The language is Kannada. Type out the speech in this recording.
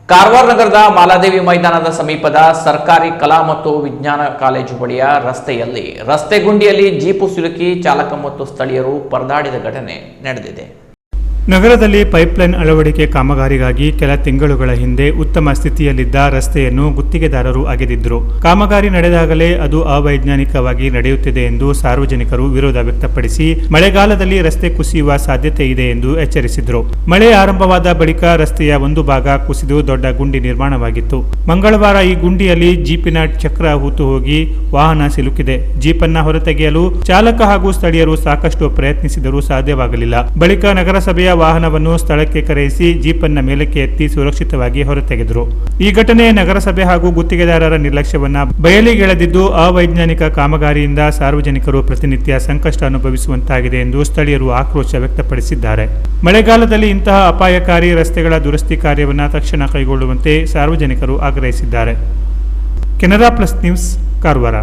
ಕಾರವಾರ ನಗರದ ಮಾಲಾದೇವಿ ಮೈದಾನದ ಸಮೀಪದ ಸರ್ಕಾರಿ ಕಲಾ ಮತ್ತು ವಿಜ್ಞಾನ ಕಾಲೇಜು ಬಳಿಯ ರಸ್ತೆಯಲ್ಲಿ ರಸ್ತೆ ಗುಂಡಿಯಲ್ಲಿ ಜೀಪು ಸಿಲುಕಿ ಚಾಲಕ ಮತ್ತು ಸ್ಥಳೀಯರು ಪರದಾಡಿದ ಘಟನೆ ನಡೆದಿದೆ. ನಗರದಲ್ಲಿ ಪೈಪ್ಲೈನ್ ಅಳವಡಿಕೆ ಕಾಮಗಾರಿಗಾಗಿ ಕೆಲ ತಿಂಗಳುಗಳ ಹಿಂದೆ ಉತ್ತಮ ಸ್ಥಿತಿಯಲ್ಲಿದ್ದ ರಸ್ತೆಯನ್ನು ಗುತ್ತಿಗೆದಾರರು ಅಗೆದಿದ್ದರು. ಕಾಮಗಾರಿ ನಡೆದಾಗಲೇ ಅದು ಅವೈಜ್ಞಾನಿಕವಾಗಿ ನಡೆಯುತ್ತಿದೆ ಎಂದು ಸಾರ್ವಜನಿಕರು ವಿರೋಧ ವ್ಯಕ್ತಪಡಿಸಿ ಮಳೆಗಾಲದಲ್ಲಿ ರಸ್ತೆ ಕುಸಿಯುವ ಸಾಧ್ಯತೆ ಇದೆ ಎಂದು ಎಚ್ಚರಿಸಿದರು. ಮಳೆ ಆರಂಭವಾದ ಬಳಿಕ ರಸ್ತೆಯ ಒಂದು ಭಾಗ ಕುಸಿದು ದೊಡ್ಡ ಗುಂಡಿ ನಿರ್ಮಾಣವಾಗಿತ್ತು. ಮಂಗಳವಾರ ಈ ಗುಂಡಿಯಲ್ಲಿ ಜೀಪಿನ ಚಕ್ರ ಹೂತು ಹೋಗಿ ವಾಹನ ಸಿಲುಕಿದೆ. ಜೀಪನ್ನ ಹೊರತೆಗೆಯಲು ಚಾಲಕ ಹಾಗೂ ಸ್ಥಳೀಯರು ಸಾಕಷ್ಟು ಪ್ರಯತ್ನಿಸಿದರೂ ಸಾಧ್ಯವಾಗಲಿಲ್ಲ. ಬಳಿಕ ನಗರಸಭೆಯ ವಾಹನವನ್ನು ಸ್ಥಳಕ್ಕೆ ಕರೆಯಿಸಿ ಜೀಪನ್ನ ಮೇಲಕ್ಕೆ ಎತ್ತಿ ಸುರಕ್ಷಿತವಾಗಿ ಹೊರತೆಗೆದರು. ಈ ಘಟನೆ ನಗರಸಭೆ ಹಾಗೂ ಗುತ್ತಿಗೆದಾರರ ನಿರ್ಲಕ್ಷ್ಯವನ್ನ ಬಯಲಿಗೆಳೆದಿದ್ದು ಅವೈಜ್ಞಾನಿಕ ಕಾಮಗಾರಿಯಿಂದ ಸಾರ್ವಜನಿಕರು ಪ್ರತಿನಿತ್ಯ ಸಂಕಷ್ಟ ಅನುಭವಿಸುವಂತಾಗಿದೆ ಎಂದು ಸ್ಥಳೀಯರು ಆಕ್ರೋಶ ವ್ಯಕ್ತಪಡಿಸಿದ್ದಾರೆ. ಮಳೆಗಾಲದಲ್ಲಿ ಇಂತಹ ಅಪಾಯಕಾರಿ ರಸ್ತೆಗಳ ದುರಸ್ತಿ ಕಾರ್ಯವನ್ನು ತಕ್ಷಣ ಕೈಗೊಳ್ಳುವಂತೆ ಸಾರ್ವಜನಿಕರು ಆಗ್ರಹಿಸಿದ್ದಾರೆ. Canara plus news, Karwar.